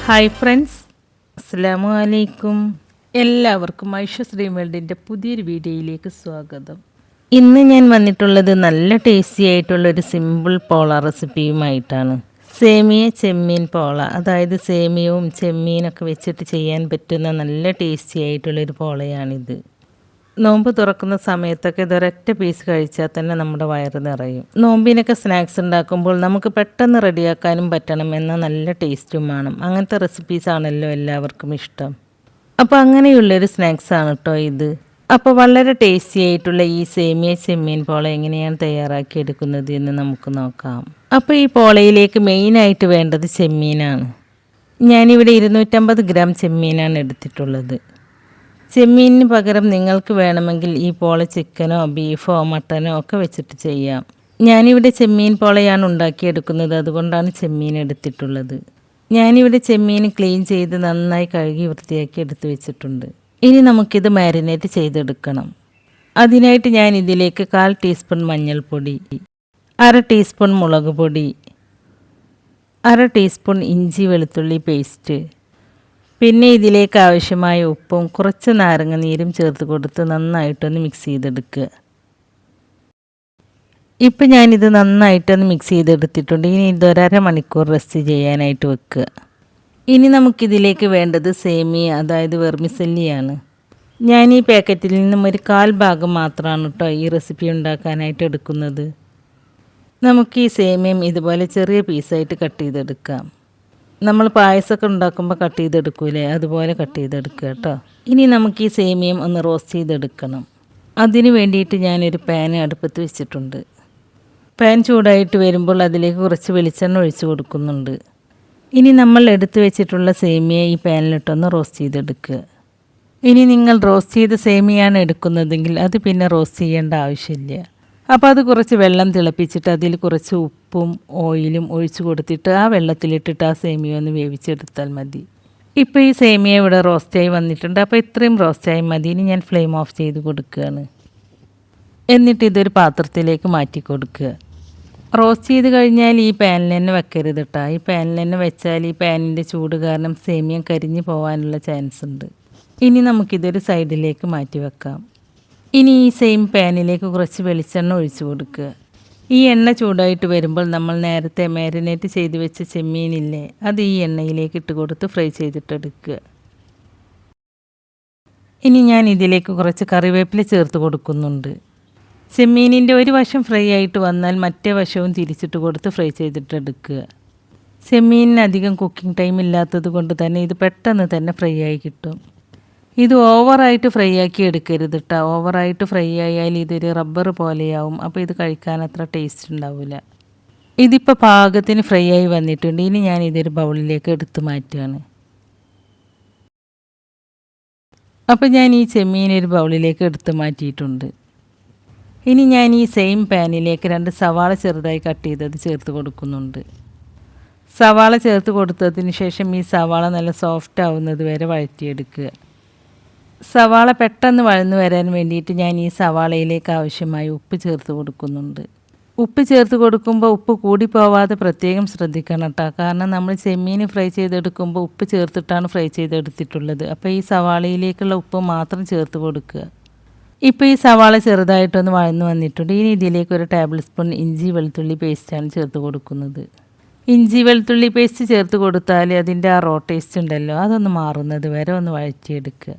Hi friends, അസ്സലാമു അലൈക്കും. എല്ലാവർക്കും ഐഷസ് ഡ്രീം വേൾഡിൻ്റെ പുതിയൊരു വീഡിയോയിലേക്ക് സ്വാഗതം. ഇന്ന് ഞാൻ വന്നിട്ടുള്ളത് നല്ല ടേസ്റ്റി ആയിട്ടുള്ളൊരു സിമ്പിൾ പോള റെസിപ്പിയുമായിട്ടാണ്. സേമിയ ചെമ്മീൻ പോള, അതായത് സേമിയവും ചെമ്മീനൊക്കെ വെച്ചിട്ട് ചെയ്യാൻ പറ്റുന്ന നല്ല ടേസ്റ്റി ആയിട്ടുള്ളൊരു പോളയാണിത്. നോമ്പ് തുറക്കുന്ന സമയത്തൊക്കെ ഇതൊരൊറ്റ പീസ് കഴിച്ചാൽ തന്നെ നമ്മുടെ വയറ് നിറയും. നോമ്പിനൊക്കെ സ്നാക്സ് ഉണ്ടാക്കുമ്പോൾ നമുക്ക് പെട്ടെന്ന് റെഡിയാക്കാനും പറ്റണം എന്ന നല്ല ടേസ്റ്റും വേണം. അങ്ങനത്തെ റെസിപ്പീസ് ആണല്ലോ എല്ലാവർക്കും ഇഷ്ടം. അപ്പോൾ അങ്ങനെയുള്ളൊരു സ്നാക്സാണ് കേട്ടോ ഇത്. അപ്പോൾ വളരെ ടേസ്റ്റി ആയിട്ടുള്ള ഈ സേമിയ ചെമ്മീൻ പോള എങ്ങനെയാണ് തയ്യാറാക്കിയെടുക്കുന്നത് എന്ന് നമുക്ക് നോക്കാം. അപ്പോൾ ഈ പോളയിലേക്ക് മെയിനായിട്ട് വേണ്ടത് ചെമ്മീനാണ്. ഞാനിവിടെ 250 ഗ്രാം ചെമ്മീനാണ് എടുത്തിട്ടുള്ളത്. ചെമ്മീനിന് പകരം നിങ്ങൾക്ക് വേണമെങ്കിൽ ഈ പോള ചിക്കനോ ബീഫോ മട്ടനോ ഒക്കെ വെച്ചിട്ട് ചെയ്യാം. ഞാനിവിടെ ചെമ്മീൻ പോളയാണ് ഉണ്ടാക്കിയെടുക്കുന്നത്, അതുകൊണ്ടാണ് ചെമ്മീൻ എടുത്തിട്ടുള്ളത്. ഞാനിവിടെ ചെമ്മീൻ ക്ലീൻ ചെയ്ത് നന്നായി കഴുകി വൃത്തിയാക്കി എടുത്ത് വെച്ചിട്ടുണ്ട്. ഇനി നമുക്കിത് മാരിനേറ്റ് ചെയ്തെടുക്കണം. അതിനായിട്ട് ഞാൻ ഇതിലേക്ക് 1/4 ടീസ്പൂൺ മഞ്ഞൾപ്പൊടി, 1/2 ടീസ്പൂൺ മുളക് പൊടി, 1/2 ടീസ്പൂൺ ഇഞ്ചി വെളുത്തുള്ളി പേസ്റ്റ്, പിന്നെ ഇതിലേക്ക് ആവശ്യമായ ഉപ്പും കുറച്ച് നാരങ്ങ നീരും ചേർത്ത് കൊടുത്ത് നന്നായിട്ടൊന്ന് മിക്സ് ചെയ്തെടുക്കുക. ഇപ്പം ഞാനിത് നന്നായിട്ടൊന്ന് മിക്സ് ചെയ്തെടുത്തിട്ടുണ്ട്. ഇനി ഇതൊരര മണിക്കൂർ റെസ്റ്റ് ചെയ്യാനായിട്ട് വെക്കുക. ഇനി നമുക്കിതിലേക്ക് വേണ്ടത് സേമിയ, അതായത് വെർമിസെല്ലിയാണ്. ഞാൻ ഈ പാക്കറ്റിൽ നിന്നും ഒരു 1/4 ഭാഗം മാത്രമാണ് കേട്ടോ ഈ റെസിപ്പി ഉണ്ടാക്കാനായിട്ട് എടുക്കുന്നത്. നമുക്ക് ഈ സേമിയം ഇതുപോലെ ചെറിയ പീസായിട്ട് കട്ട് ചെയ്തെടുക്കാം. നമ്മൾ പായസമൊക്കെ ഉണ്ടാക്കുമ്പോൾ കട്ട് ചെയ്തെടുക്കൂലേ, അതുപോലെ കട്ട് ചെയ്തെടുക്കുക കേട്ടോ. ഇനി നമുക്ക് ഈ സേമിയം ഒന്ന് റോസ്റ്റ് ചെയ്തെടുക്കണം. അതിന് വേണ്ടിയിട്ട് ഞാനൊരു പാൻ അടുപ്പത്ത് വെച്ചിട്ടുണ്ട്. പാൻ ചൂടായിട്ട് വരുമ്പോൾ അതിലേക്ക് കുറച്ച് വെളിച്ചെണ്ണ ഒഴിച്ച് കൊടുക്കുന്നുണ്ട്. ഇനി നമ്മൾ എടുത്തു വെച്ചിട്ടുള്ള സേമിയ ഈ പാനിലിട്ടൊന്ന് റോസ്റ്റ് ചെയ്തെടുക്കുക. ഇനി നിങ്ങൾ റോസ്റ്റ് ചെയ്ത സേമിയാണ് എടുക്കുന്നതെങ്കിൽ അത് പിന്നെ റോസ്റ്റ് ചെയ്യേണ്ട ആവശ്യമില്ല. അപ്പോൾ അത് കുറച്ച് വെള്ളം തിളപ്പിച്ചിട്ട് അതിൽ കുറച്ച് ഉപ്പും ഓയിലും ഒഴിച്ച് കൊടുത്തിട്ട് ആ വെള്ളത്തിലിട്ടിട്ട് ആ സേമിയ ഒന്ന് വേവിച്ചെടുത്താൽ മതി. ഇപ്പോൾ ഈ സേമിയ ഇവിടെ റോസ്റ്റായി വന്നിട്ടുണ്ട്. അപ്പോൾ ഇത്രയും റോസ്റ്റായി മതി. ഇനി ഞാൻ ഫ്ലെയിം ഓഫ് ചെയ്ത് കൊടുക്കുകയാണ്. എന്നിട്ട് ഇതൊരു പാത്രത്തിലേക്ക് മാറ്റി കൊടുക്കുക. റോസ്റ്റ് ചെയ്ത് കഴിഞ്ഞാൽ ഈ പാനിൽ തന്നെ വെക്കരുത് കേട്ടോ. ഈ പാനിൽ തന്നെ വെച്ചാൽ ഈ പാനിൻ്റെ ചൂട് കാരണം സേമിയ കരിഞ്ഞു പോകാനുള്ള ചാൻസ് ഉണ്ട്. ഇനി നമുക്കിതൊരു സൈഡിലേക്ക് മാറ്റി വെക്കാം. ഇനി ഈ സെയിം പാനിലേക്ക് കുറച്ച് വെളിച്ചെണ്ണ ഒഴിച്ച് കൊടുക്കുക. ഈ എണ്ണ ചൂടായിട്ട് വരുമ്പോൾ നമ്മൾ നേരത്തെ മാരിനേറ്റ് ചെയ്ത് വെച്ച ചെമ്മീനില്ലേ, അത് ഈ എണ്ണയിലേക്ക് ഇട്ട് കൊടുത്ത് ഫ്രൈ ചെയ്തിട്ടെടുക്കുക. ഇനി ഞാൻ ഇതിലേക്ക് കുറച്ച് കറിവേപ്പില ചേർത്ത് കൊടുക്കുന്നുണ്ട്. ചെമ്മീനിൻ്റെ ഒരു വശം ഫ്രൈ ആയിട്ട് വന്നാൽ മറ്റേ വശവും തിരിച്ചിട്ട് കൊടുത്ത് ഫ്രൈ ചെയ്തിട്ടെടുക്കുക. ചെമ്മീനിന് അധികം കുക്കിംഗ് ടൈം ഇല്ലാത്തത് കൊണ്ട് തന്നെ ഇത് പെട്ടെന്ന് തന്നെ ഫ്രൈ ആയി കിട്ടും. ഇത് ഓവറായിട്ട് ഫ്രൈ ആക്കി എടുക്കരുത് കേട്ടോ. ഓവറായിട്ട് ഫ്രൈ ആയാൽ ഇതൊരു റബ്ബർ പോലെയാവും. അപ്പോൾ ഇത് കഴിക്കാൻ അത്ര ടേസ്റ്റ് ഉണ്ടാവില്ല. ഇതിപ്പോൾ പാകത്തിന് ഫ്രൈ ആയി വന്നിട്ടുണ്ട്. ഇനി ഞാൻ ഇതൊരു ബൗളിലേക്ക് എടുത്ത് മാറ്റുകയാണ്. അപ്പോൾ ഞാൻ ഈ ചെമ്മീൻ ഒരു ബൗളിലേക്ക് എടുത്ത് മാറ്റിയിട്ടുണ്ട്. ഇനി ഞാൻ ഈ സെയിം പാനിലേക്ക് 2 സവാള ചെറുതായി കട്ട് ചെയ്തത് ചേർത്ത് കൊടുക്കുന്നുണ്ട്. സവാള ചേർത്ത് കൊടുത്തതിന് ശേഷം ഈ സവാള നല്ല സോഫ്റ്റ് ആവുന്നത് വരെ വഴറ്റിയെടുക്കുക. സവാള പെട്ടെന്ന് വഴന്നു വരാൻ വേണ്ടിയിട്ട് ഞാൻ ഈ സവാളയിലേക്ക് ആവശ്യമായ ഉപ്പ് ചേർത്ത് കൊടുക്കുന്നുണ്ട്. ഉപ്പ് ചേർത്ത് കൊടുക്കുമ്പോൾ ഉപ്പ് കൂടിപ്പോവാതെ പ്രത്യേകം ശ്രദ്ധിക്കണം കേട്ടോ. കാരണം നമ്മൾ ചെമ്മീൻ ഫ്രൈ ചെയ്തെടുക്കുമ്പോൾ ഉപ്പ് ചേർത്തിട്ടാണ് ഫ്രൈ ചെയ്തെടുത്തിട്ടുള്ളത്. അപ്പോൾ ഈ സവാളയിലേക്കുള്ള ഉപ്പ് മാത്രം ചേർത്ത് കൊടുക്കുക. ഇപ്പോൾ ഈ സവാള ചെറുതായിട്ടൊന്ന് വഴന്നു വന്നിട്ടുണ്ട്. ഇനി ഇതിലേക്ക് 1 ടേബിൾ സ്പൂൺ ഇഞ്ചി വെളുത്തുള്ളി പേസ്റ്റാണ് ചേർത്ത് കൊടുക്കുന്നത്. ഇഞ്ചി വെളുത്തുള്ളി പേസ്റ്റ് ചേർത്ത് കൊടുത്താൽ അതിൻ്റെ ആ റോ ടേസ്റ്റ് ഉണ്ടല്ലോ, അതൊന്ന് മാറുന്നത് വരെ ഒന്ന് വഴറ്റിയെടുക്കുക.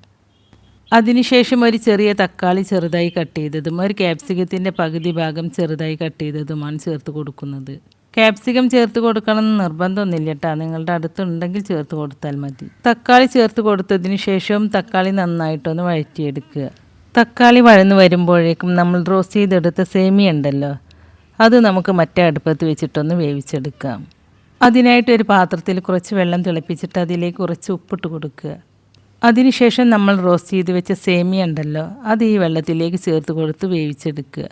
അതിനുശേഷം ഒരു ചെറിയ തക്കാളി ചെറുതായി കട്ട് ചെയ്തതും 1 ക്യാപ്സിക്കത്തിൻ്റെ പകുതി ഭാഗം ചെറുതായി കട്ട് ചെയ്തതുമാണ് ചേർത്ത് കൊടുക്കുന്നത്. ക്യാപ്സിക്കം ചേർത്ത് കൊടുക്കണം എന്ന് നിർബന്ധമൊന്നുമില്ല കേട്ടോ. നിങ്ങളുടെ അടുത്തുണ്ടെങ്കിൽ ചേർത്ത് കൊടുത്താൽ മതി. തക്കാളി ചേർത്ത് കൊടുത്തതിന് ശേഷവും തക്കാളി നന്നായിട്ടൊന്ന് വഴറ്റിയെടുക്കുക. തക്കാളി വഴന്ന് വരുമ്പോഴേക്കും നമ്മൾ റോസ്റ്റ് ചെയ്തെടുത്ത സേമിയ ഉണ്ടല്ലോ, അത് നമുക്ക് മറ്റേ അടുപ്പത്ത് വെച്ചിട്ടൊന്ന് വേവിച്ചെടുക്കാം. അതിനായിട്ട് ഒരു പാത്രത്തിൽ കുറച്ച് വെള്ളം തിളപ്പിച്ചിട്ട് അതിലേക്ക് കുറച്ച് ഉപ്പിട്ട് കൊടുക്കുക. അതിനുശേഷം നമ്മൾ റോസ്റ്റ് ചെയ്ത് വെച്ച സേമിയ ഉണ്ടല്ലോ, അത് ഈ വെള്ളത്തിലേക്ക് ചേർത്ത് കൊടുത്ത് വേവിച്ചെടുക്കുക.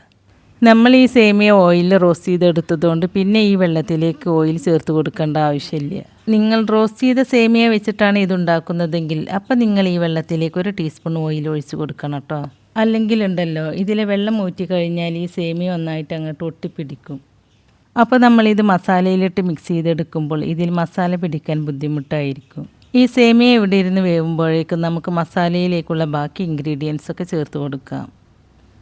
നമ്മൾ ഈ സേമിയ ഓയിലിൽ റോസ്റ്റ് ചെയ്തെടുത്തതുകൊണ്ട് പിന്നെ ഈ വെള്ളത്തിലേക്ക് ഓയിൽ ചേർത്ത് കൊടുക്കേണ്ട ആവശ്യമില്ല. നിങ്ങൾ റോസ്റ്റ് ചെയ്ത സേമിയ വെച്ചിട്ടാണ് ഇതുണ്ടാക്കുന്നതെങ്കിൽ അപ്പം നിങ്ങൾ ഈ വെള്ളത്തിലേക്ക് 1 ടീസ്പൂൺ ഓയിൽ ഒഴിച്ച് കൊടുക്കണം കേട്ടോ. അല്ലെങ്കിൽ ഉണ്ടല്ലോ ഇതിലെ വെള്ളം ഊറ്റി കഴിഞ്ഞാൽ ഈ സേമിയ ഒന്നായിട്ട് അങ്ങോട്ട് ഒട്ടിപ്പിടിക്കും. അപ്പോൾ നമ്മളിത് മസാലയിലിട്ട് മിക്സ് ചെയ്തെടുക്കുമ്പോൾ ഇതിൽ മസാല പിടിക്കാൻ ബുദ്ധിമുട്ടായിരിക്കും. ഈ സേമിയ ഇവിടെ ഇരുന്ന് വേവുമ്പോഴേക്കും നമുക്ക് മസാലയിലേക്കുള്ള ബാക്കി ഇൻഗ്രീഡിയൻസ് ഒക്കെ ചേർത്ത് കൊടുക്കാം.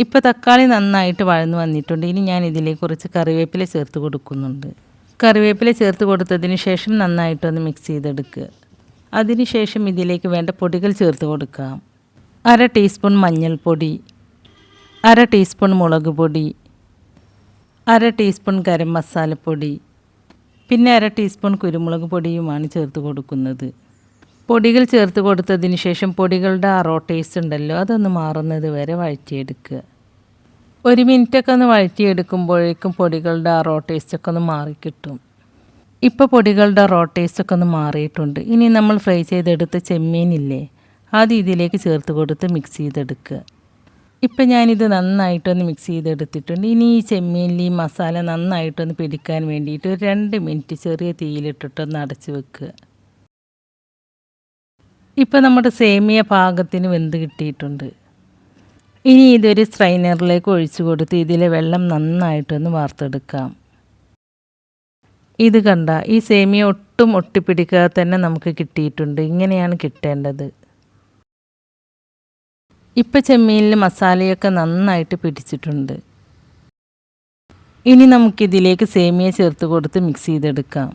ഇപ്പോൾ തക്കാളി നന്നായിട്ട് വഴന്നു വന്നിട്ടുണ്ട്. ഇനി ഞാൻ ഇതിലേക്ക് കുറച്ച് കറിവേപ്പില ചേർത്ത് കൊടുക്കുന്നുണ്ട്. കറിവേപ്പില ചേർത്ത് കൊടുത്തതിന് ശേഷം നന്നായിട്ടൊന്ന് മിക്സ് ചെയ്തെടുക്കുക. അതിനുശേഷം ഇതിലേക്ക് വേണ്ട പൊടികൾ ചേർത്ത് കൊടുക്കാം. 1/2 ടീസ്പൂൺ മഞ്ഞൾപ്പൊടി, 1/2 ടീസ്പൂൺ മുളക് പൊടി, 1/2 ടീസ്പൂൺ ഗരം മസാലപ്പൊടി, പിന്നെ 1/2 ടീസ്പൂൺ കുരുമുളക് പൊടിയുമാണ് ചേർത്ത് കൊടുക്കുന്നത്. പൊടികൾ ചേർത്ത് കൊടുത്തതിന് ശേഷം പൊടികളുടെ ആ റോ ടേസ്റ്റ് ഉണ്ടല്ലോ അതൊന്ന് മാറുന്നത് വരെ വഴറ്റിയെടുക്കുക. 1 മിനിറ്റൊക്കെ ഒന്ന് വഴറ്റിയെടുക്കുമ്പോഴേക്കും പൊടികളുടെ ആ റോ ടേസ്റ്റൊക്കെ ഒന്ന് മാറിക്കിട്ടും. ഇപ്പോൾ പൊടികളുടെ റോ ടേസ്റ്റൊക്കെ ഒന്ന് മാറിയിട്ടുണ്ട്. ഇനി നമ്മൾ ഫ്രൈ ചെയ്തെടുത്ത ചെമ്മീനില്ലേ അത് ഇതിലേക്ക് ചേർത്ത് കൊടുത്ത് മിക്സ് ചെയ്തെടുക്കുക. ഇപ്പം ഞാനിത് നന്നായിട്ടൊന്ന് മിക്സ് ചെയ്തെടുത്തിട്ടുണ്ട്. ഇനി ഈ ചെമ്മീനിൽ ഈ മസാല നന്നായിട്ടൊന്ന് പിടിക്കാൻ വേണ്ടിയിട്ട് ഒരു 2 മിനിറ്റ് ചെറിയ തീയിലിട്ടിട്ടൊന്ന് അടച്ച് വെക്കുക. ഇപ്പോൾ നമ്മുടെ സേമിയ പാകത്തിന് വെന്ത് കിട്ടിയിട്ടുണ്ട്. ഇനി ഇതൊരു സ്ട്രൈനറിലേക്ക് ഒഴിച്ചു കൊടുത്ത് ഇതിലെ വെള്ളം നന്നായിട്ടൊന്ന് വാർത്തെടുക്കാം. ഇത് കണ്ട ഈ സേമിയ ഒട്ടും ഒട്ടിപ്പിടിക്കാതെ തന്നെ നമുക്ക് കിട്ടിയിട്ടുണ്ട്. ഇങ്ങനെയാണ് കിട്ടേണ്ടത്. ഇപ്പം ചെമ്മീനിൽ മസാലയൊക്കെ നന്നായിട്ട് പിടിച്ചിട്ടുണ്ട്. ഇനി നമുക്കിതിലേക്ക് സേമിയ ചേർത്ത് കൊടുത്ത് മിക്സ് ചെയ്തെടുക്കാം.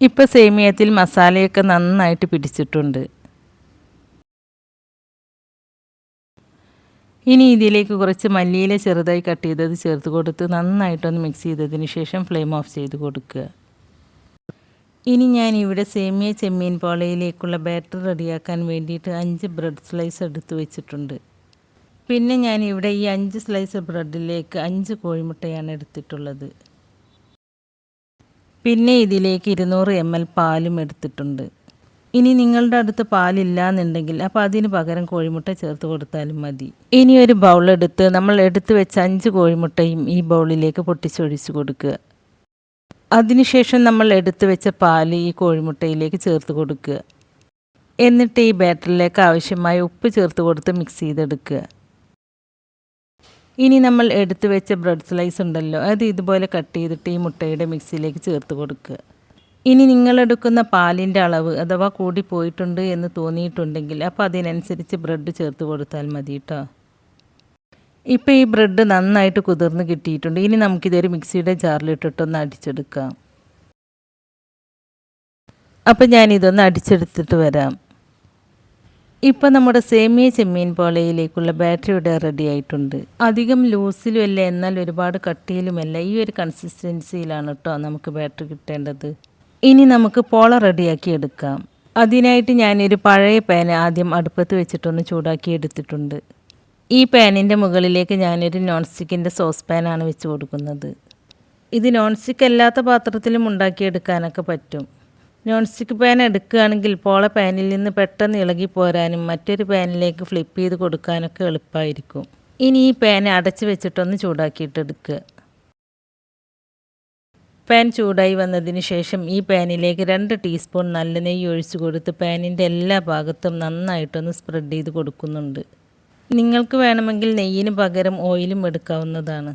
ഇപ്പം സേമിയത്തിൽ മസാലയൊക്കെ നന്നായിട്ട് പിടിച്ചിട്ടുണ്ട്. ഇനി ഇതിലേക്ക് കുറച്ച് മല്ലിയില ചെറുതായി കട്ട് ചെയ്തത് ചേർത്ത് കൊടുത്ത് നന്നായിട്ടൊന്ന് മിക്സ് ചെയ്തതിന് ശേഷം ഫ്ലെയിം ഓഫ് ചെയ്ത് കൊടുക്കുക. ഇനി ഞാൻ ഇവിടെ സേമിയ ചെമ്മീൻ പോളയിലേക്കുള്ള ബാറ്റർ റെഡിയാക്കാൻ വേണ്ടിയിട്ട് 5 ബ്രെഡ് സ്ലൈസ് എടുത്ത് വെച്ചിട്ടുണ്ട്. പിന്നെ ഞാൻ ഇവിടെ ഈ 5 സ്ലൈസ് ബ്രെഡിലേക്ക് 5 കോഴിമുട്ടയാണ് എടുത്തിട്ടുള്ളത്. പിന്നെ ഇതിലേക്ക് 200 ml പാലും എടുത്തിട്ടുണ്ട്. ഇനി നിങ്ങളുടെ അടുത്ത് പാലില്ല എന്നുണ്ടെങ്കിൽ അപ്പോൾ അതിന് പകരം കോഴിമുട്ട ചേർത്ത് കൊടുത്താലും മതി. ഇനി ഒരു ബൗളെടുത്ത് നമ്മൾ എടുത്ത് വെച്ച 5 കോഴിമുട്ടയും ഈ ബൗളിലേക്ക് പൊട്ടിച്ചൊഴിച്ച് കൊടുക്കുക. അതിനുശേഷം നമ്മൾ എടുത്തു വെച്ച പാല് ഈ കോഴിമുട്ടയിലേക്ക് ചേർത്ത് കൊടുക്കുക. എന്നിട്ട് ഈ ബാറ്ററിലേക്ക് ആവശ്യമായ ഉപ്പ് ചേർത്ത് കൊടുത്ത് മിക്സ് ചെയ്തെടുക്കുക. ഇനി നമ്മൾ എടുത്തു വെച്ച ബ്രെഡ് സ്ലൈസ് ഉണ്ടല്ലോ അത് ഇതുപോലെ കട്ട് ചെയ്തിട്ട് ഈ മുട്ടയുടെ മിക്സിയിലേക്ക് ചേർത്ത് കൊടുക്കുക. ഇനി നിങ്ങളെടുക്കുന്ന പാലിൻ്റെ അളവ് അഥവാ കൂടിപ്പോയിട്ടുണ്ട് എന്ന് തോന്നിയിട്ടുണ്ടെങ്കിൽ അപ്പോൾ അതിനനുസരിച്ച് ബ്രെഡ് ചേർത്ത് കൊടുത്താൽ മതി കേട്ടോ. ഇപ്പോൾ ഈ ബ്രെഡ് നന്നായിട്ട് കുതിർന്ന് കിട്ടിയിട്ടുണ്ട്. ഇനി നമുക്കിതൊരു മിക്സിയുടെ ജാറിലിട്ടിട്ടൊന്ന് അടിച്ചെടുക്കാം. അപ്പോൾ ഞാനിതൊന്ന് അടിച്ചെടുത്തിട്ട് വരാം. ഇപ്പോൾ നമ്മുടെ സേമിയ ചെമ്മീൻ പോളയിലേക്കുള്ള ബാറ്ററി ഇവിടെ റെഡി ആയിട്ടുണ്ട്. അധികം ലൂസിലുമല്ല എന്നാൽ ഒരുപാട് കട്ടിയിലുമല്ല, ഈ ഒരു കൺസിസ്റ്റൻസിയിലാണ് കേട്ടോ നമുക്ക് ബാറ്ററി കിട്ടേണ്ടത്. ഇനി നമുക്ക് പോള റെഡിയാക്കി എടുക്കാം. അതിനായിട്ട് ഞാനൊരു പഴയ പാൻ ആദ്യം അടുപ്പത്ത് വെച്ചിട്ടൊന്ന് ചൂടാക്കി എടുത്തിട്ടുണ്ട്. ഈ പാനിൻ്റെ മുകളിലേക്ക് ഞാനൊരു നോൺ സ്റ്റിക്കിൻ്റെ സോസ് പാനാണ് വെച്ച് കൊടുക്കുന്നത്. ഇത് നോൺ സ്റ്റിക്ക് അല്ലാത്ത പാത്രത്തിലും ഉണ്ടാക്കിയെടുക്കാനൊക്കെ പറ്റും. നോൺ സ്റ്റിക്ക് പാൻ എടുക്കുകയാണെങ്കിൽ പോള പാനിൽ നിന്ന് പെട്ടെന്ന് ഇളകി പോരാനും മറ്റൊരു പാനിലേക്ക് ഫ്ലിപ്പ് ചെയ്ത് കൊടുക്കാനൊക്കെ എളുപ്പമായിരിക്കും. ഇനി ഈ പാൻ അടച്ച് വെച്ചിട്ടൊന്ന് ചൂടാക്കിയിട്ടെടുക്കുക. പാൻ ചൂടായി വന്നതിന് ശേഷം ഈ പാനിലേക്ക് 2 ടീസ്പൂൺ നല്ല നെയ്യ് ഒഴിച്ച് കൊടുത്ത് പാനിൻ്റെ എല്ലാ ഭാഗത്തും നന്നായിട്ടൊന്ന് സ്പ്രെഡ് ചെയ്ത് കൊടുക്കുന്നുണ്ട്. നിങ്ങൾക്ക് വേണമെങ്കിൽ നെയ്യിന് പകരം ഓയിലും എടുക്കാവുന്നതാണ്.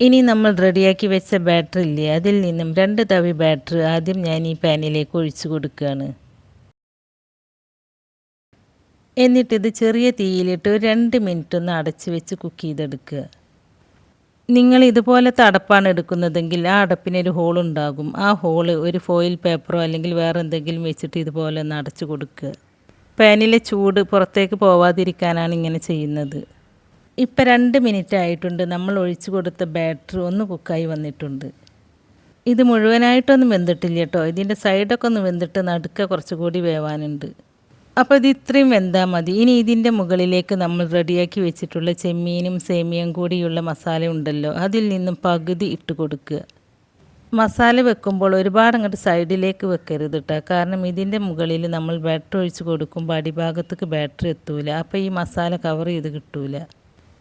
ഇനി നമ്മൾ റെഡിയാക്കി വെച്ച ബാറ്റർ ഇല്ലേ അതിൽ നിന്നും 2 തവി ബാറ്റർ ആദ്യം ഞാൻ ഈ പാനിലേക്ക് ഒഴിച്ചു കൊടുക്കുകയാണ്. എന്നിട്ടിത് ചെറിയ തീയിലിട്ട് ഒരു 2 മിനിറ്റ് ഒന്ന് അടച്ച് വെച്ച് കുക്ക് ചെയ്തെടുക്കുക. നിങ്ങൾ ഇതുപോലത്തെ അടപ്പാണ് എടുക്കുന്നതെങ്കിൽ ആ അടപ്പിനൊരു ഹോൾ ഉണ്ടാകും. ആ ഹോള് ഒരു ഫോയിൽ പേപ്പറോ അല്ലെങ്കിൽ വേറെ എന്തെങ്കിലും വെച്ചിട്ട് ഇതുപോലെ ഒന്ന് അടച്ചു കൊടുക്കുക. പാനിലെ ചൂട് പുറത്തേക്ക് പോവാതിരിക്കാനാണ് ഇങ്ങനെ ചെയ്യുന്നത്. ഇപ്പം 2 മിനിറ്റ് ആയിട്ടുണ്ട്. നമ്മൾ ഒഴിച്ചു കൊടുത്ത ബാറ്റർ ഒന്ന് കുക്കായി വന്നിട്ടുണ്ട്. ഇത് മുഴുവനായിട്ടൊന്നും വെന്തിട്ടില്ല കേട്ടോ. ഇതിൻ്റെ സൈഡൊക്കെ ഒന്ന് വെന്തിട്ട് നടുക്ക കുറച്ചുകൂടി വേവാനുണ്ട്. അപ്പോൾ ഇത് ഇത്രയും വെന്താൽ മതി. ഇനി ഇതിൻ്റെ മുകളിലേക്ക് നമ്മൾ റെഡിയാക്കി വെച്ചിട്ടുള്ള ചെമ്മീനും സേമിയയും കൂടിയുള്ള മസാല ഉണ്ടല്ലോ അതിൽ നിന്നും പകുതി ഇട്ട് കൊടുക്കുക. മസാല വെക്കുമ്പോൾ ഒരുപാട് അങ്ങോട്ട് സൈഡിലേക്ക് വെക്കരുത് കേട്ടോ. കാരണം ഇതിൻ്റെ മുകളിൽ നമ്മൾ ബാറ്റർ ഒഴിച്ച് കൊടുക്കുമ്പോൾ അടിഭാഗത്തേക്ക് ബാറ്റർ എത്തൂല. അപ്പോൾ ഈ മസാല കവർ ചെയ്ത് കിട്ടൂല.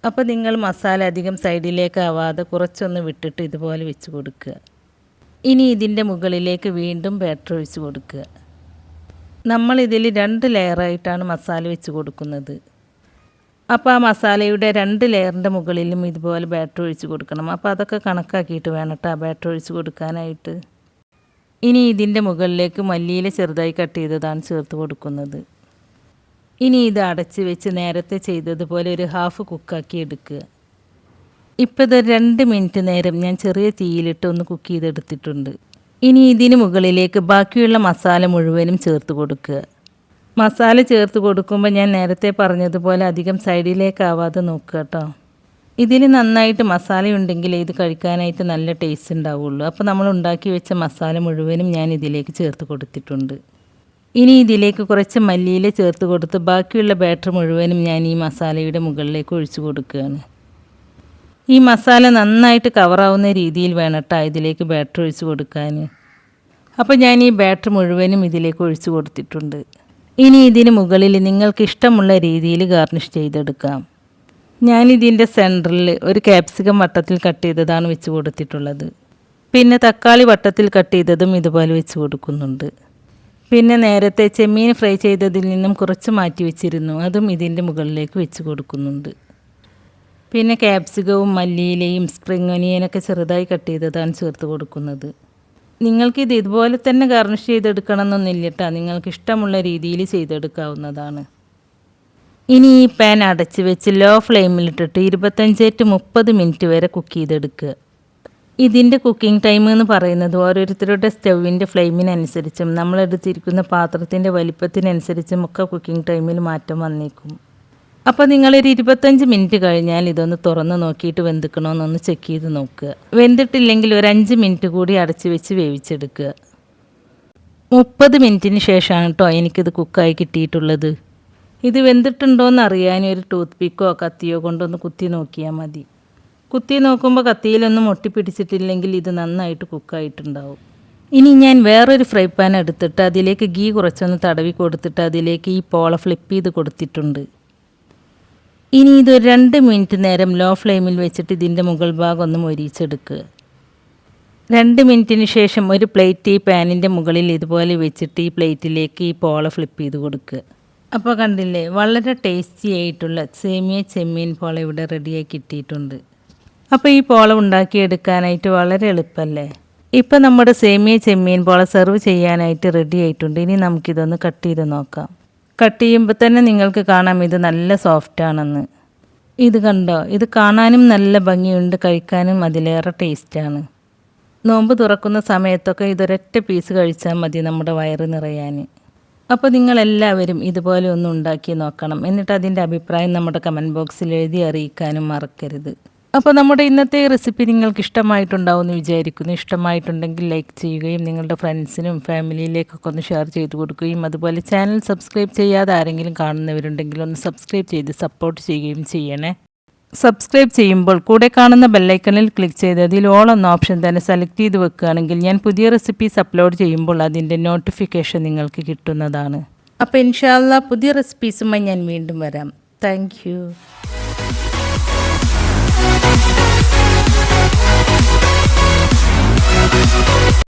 അപ്പോൾ നിങ്ങൾ മസാല അധികം സൈഡിലേക്ക് ആവാതെ കുറച്ചൊന്ന് വിട്ടിട്ട് ഇതുപോലെ വെച്ച് കൊടുക്കുക. ഇനി ഇതിൻ്റെ മുകളിലേക്ക് വീണ്ടും ബാറ്റർ ഒഴിച്ച് കൊടുക്കുക. നമ്മളിതിൽ 2 ലെയറായിട്ടാണ് മസാല വെച്ച് കൊടുക്കുന്നത്. അപ്പോൾ ആ മസാലയുടെ 2 ലെയറിൻ്റെ മുകളിലും ഇതുപോലെ ബാറ്റർ ഒഴിച്ച് കൊടുക്കണം. അപ്പോൾ അതൊക്കെ കണക്കാക്കിയിട്ട് വേണം കേട്ടോ ബാറ്റർ ഒഴിച്ച് കൊടുക്കാനായിട്ട്. ഇനി ഇതിൻ്റെ മുകളിലേക്ക് മല്ലിയില ചെറുതായി കട്ട് ചെയ്തതാണ് ചേർത്ത് കൊടുക്കുന്നത്. ഇനി ഇത് അടച്ച് വെച്ച് നേരത്തെ ചെയ്തതുപോലെ ഒരു ഹാഫ് കുക്കാക്കി എടുക്കുക. ഇപ്പോൾ ഇത് 2 മിനിറ്റ് നേരം ഞാൻ ചെറിയ തീയിലിട്ട് ഒന്ന് കുക്ക് ചെയ്തെടുത്തിട്ടുണ്ട്. ഇനി ഇതിന് മുകളിലേക്ക് ബാക്കിയുള്ള മസാല മുഴുവനും ചേർത്ത് കൊടുക്കുക. മസാല ചേർത്ത് കൊടുക്കുമ്പോൾ ഞാൻ നേരത്തെ പറഞ്ഞതുപോലെ അധികം സൈഡിലേക്കാവാതെ നോക്കുക കേട്ടോ. ഇതിൽ നന്നായിട്ട് മസാല ഉണ്ടെങ്കിൽ ഇത് കഴിക്കാനായിട്ട് നല്ല ടേസ്റ്റ് ഉണ്ടാവുള്ളൂ. അപ്പോൾ നമ്മൾ ഉണ്ടാക്കി വെച്ച മസാല മുഴുവനും ഞാൻ ഇതിലേക്ക് ചേർത്ത് കൊടുത്തിട്ടുണ്ട്. ഇനി ഇതിലേക്ക് കുറച്ച് മല്ലിയില ചേർത്ത് കൊടുത്ത് ബാക്കിയുള്ള ബാറ്റർ മുഴുവനും ഞാൻ ഈ മസാലയുടെ മുകളിലേക്ക് ഒഴിച്ചു കൊടുക്കുകയാണ്. ഈ മസാല നന്നായിട്ട് കവറാവുന്ന രീതിയിൽ വേണം കേട്ടോ ഇതിലേക്ക് ബാറ്റർ ഒഴിച്ച് കൊടുക്കാൻ. അപ്പോൾ ഞാൻ ഈ ബാറ്റർ മുഴുവനും ഇതിലേക്ക് ഒഴിച്ചു കൊടുത്തിട്ടുണ്ട്. ഇനി ഇതിന് മുകളിൽ നിങ്ങൾക്ക് ഇഷ്ടമുള്ള രീതിയിൽ ഗാർണിഷ് ചെയ്തെടുക്കാം. ഞാനിതിൻ്റെ സെൻറ്ററിൽ ഒരു ക്യാപ്സിക്കം വട്ടത്തിൽ കട്ട് ചെയ്തതാണ് വെച്ച് കൊടുത്തിട്ടുള്ളത്. പിന്നെ തക്കാളി വട്ടത്തിൽ കട്ട് ചെയ്തതും ഇതുപോലെ വെച്ച് കൊടുക്കുന്നുണ്ട്. പിന്നെ നേരത്തെ ചെമ്മീൻ ഫ്രൈ ചെയ്തതിൽ നിന്നും കുറച്ച് മാറ്റി വെച്ചിരുന്നു, അതും ഇതിൻ്റെ മുകളിലേക്ക് വെച്ച് കൊടുക്കുന്നുണ്ട്. പിന്നെ ക്യാപ്സിക്കവും മല്ലിയിലയും സ്പ്രിംഗ് ഒനിയനൊക്കെ ചെറുതായി കട്ട് ചെയ്തതാണ് ചേർത്ത് കൊടുക്കുന്നത്. നിങ്ങൾക്കിത് ഇതുപോലെ തന്നെ ഗാർണിഷ് ചെയ്തെടുക്കണം എന്നൊന്നുമില്ല കേട്ടോ, നിങ്ങൾക്ക് ഇഷ്ടമുള്ള രീതിയിൽ ചെയ്തെടുക്കാവുന്നതാണ്. ഇനി ഈ പാൻ അടച്ച് വെച്ച് ലോ ഫ്ലെയിമിലിട്ടിട്ട് 25-30 മിനിറ്റ് വരെ കുക്ക് ചെയ്തെടുക്കുക. ഇതിൻ്റെ കുക്കിംഗ് ടൈം എന്ന് പറയുന്നത് ഓരോരുത്തരുടെ സ്റ്റൗവിൻ്റെ ഫ്ലെയിമിനനുസരിച്ചും നമ്മളെടുത്തിരിക്കുന്ന പാത്രത്തിൻ്റെ വലിപ്പത്തിനനുസരിച്ചും ഒക്കെ കുക്കിംഗ് ടൈമിൽ മാറ്റം വന്നേക്കും. അപ്പോൾ നിങ്ങളൊരു 25 മിനിറ്റ് കഴിഞ്ഞാൽ ഇതൊന്ന് തുറന്ന് നോക്കിയിട്ട് വെന്തിക്കണമെന്നൊന്ന് ചെക്ക് ചെയ്ത് നോക്കുക. വെന്തിട്ടില്ലെങ്കിൽ ഒരു 5 മിനിറ്റ് കൂടി അടച്ച് വെച്ച് വേവിച്ചെടുക്കുക. 30 മിനിറ്റിന് ശേഷമാണ് കേട്ടോ എനിക്കിത് കുക്കായി കിട്ടിയിട്ടുള്ളത്. ഇത് വെന്തിട്ടുണ്ടോയെന്ന് അറിയാൻ ഒരു ടൂത്ത് പിക്കോ കത്തിയോ കൊണ്ടൊന്ന് കുത്തി നോക്കിയാൽ മതി. കുത്തി നോക്കുമ്പോൾ കത്തിയിലൊന്നും ഒട്ടിപ്പിടിച്ചിട്ടില്ലെങ്കിൽ ഇത് നന്നായിട്ട് കുക്കായിട്ടുണ്ടാവും. ഇനി ഞാൻ വേറൊരു ഫ്രൈ പാൻ എടുത്തിട്ട് അതിലേക്ക് ഗീ കുറച്ചൊന്ന് തടവി കൊടുത്തിട്ട് അതിലേക്ക് ഈ പോള ഫ്ലിപ്പ് ചെയ്ത് കൊടുത്തിട്ടുണ്ട്. ഇനി ഇതൊരു 2 മിനിറ്റ് നേരം ലോ ഫ്ലെയിമിൽ വെച്ചിട്ട് ഇതിൻ്റെ മുകൾ ഭാഗം ഒന്ന് മൊരിച്ചെടുക്കുക. 2 മിനിറ്റിന് ശേഷം ഒരു പ്ലേറ്റ് ഈ പാനിൻ്റെ മുകളിൽ ഇതുപോലെ വെച്ചിട്ട് ഈ പ്ലേറ്റിലേക്ക് ഈ പോള ഫ്ലിപ്പ് ചെയ്ത് കൊടുക്കുക. അപ്പോൾ കണ്ടില്ലേ, വളരെ ടേസ്റ്റി ആയിട്ടുള്ള സേമിയ ചെമ്മീൻ പോള ഇവിടെ റെഡിയായി കിട്ടിയിട്ടുണ്ട്. അപ്പോൾ ഈ പോള ഉണ്ടാക്കിയെടുക്കാനായിട്ട് വളരെ എളുപ്പമല്ലേ. ഇപ്പോൾ നമ്മുടെ സേമിയ ചെമ്മീൻ പോള സെർവ് ചെയ്യാനായിട്ട് റെഡി ആയിട്ടുണ്ട്. ഇനി നമുക്കിതൊന്ന് കട്ട് ചെയ്ത് നോക്കാം. കട്ട് ചെയ്യുമ്പോൾ തന്നെ നിങ്ങൾക്ക് കാണാം ഇത് നല്ല സോഫ്റ്റാണെന്ന്. ഇത് കണ്ടോ, ഇത് കാണാനും നല്ല ഭംഗിയുണ്ട്, കഴിക്കാനും അതിലേറെ ടേസ്റ്റാണ്. നോമ്പ് തുറക്കുന്ന സമയത്തൊക്കെ ഇതൊരൊറ്റ പീസ് കഴിച്ചാൽ മതി നമ്മുടെ വയറ് നിറയാൻ. അപ്പോൾ നിങ്ങളെല്ലാവരും ഇതുപോലെ ഒന്ന് ഉണ്ടാക്കി നോക്കണം. എന്നിട്ട് അതിൻ്റെ അഭിപ്രായം നമ്മുടെ കമൻറ്റ് ബോക്സിൽ എഴുതി അറിയിക്കാനും മറക്കരുത്. അപ്പോൾ നമ്മുടെ ഇന്നത്തെ റെസിപ്പി നിങ്ങൾക്ക് ഇഷ്ടമായിട്ടുണ്ടാവുമെന്ന് വിചാരിക്കുന്നു. ഇഷ്ടമായിട്ടുണ്ടെങ്കിൽ ലൈക്ക് ചെയ്യുകയും നിങ്ങളുടെ ഫ്രണ്ട്സിനും ഫാമിലിയിലേക്കൊക്കെ ഒന്ന് ഷെയർ ചെയ്ത് കൊടുക്കുകയും അതുപോലെ ചാനൽ സബ്സ്ക്രൈബ് ചെയ്യാതെ ആരെങ്കിലും കാണുന്നവരുണ്ടെങ്കിൽ ഒന്ന് സബ്സ്ക്രൈബ് ചെയ്ത് സപ്പോർട്ട് ചെയ്യുകയും ചെയ്യണേ. സബ്സ്ക്രൈബ് ചെയ്യുമ്പോൾ കൂടെ കാണുന്ന ബെല്ലൈക്കണിൽ ക്ലിക്ക് ചെയ്ത് അതിൽ ഓൾ എന്ന ഓപ്ഷൻ തന്നെ സെലക്ട് ചെയ്ത് വെക്കുകയാണെങ്കിൽ ഞാൻ പുതിയ റെസിപ്പീസ് അപ്ലോഡ് ചെയ്യുമ്പോൾ അതിൻ്റെ നോട്ടിഫിക്കേഷൻ നിങ്ങൾക്ക് കിട്ടുന്നതാണ്. അപ്പോൾ ഇൻഷാ അല്ലാഹ് പുതിയ റെസിപ്പീസുമായി ഞാൻ വീണ്ടും വരാം. താങ്ക്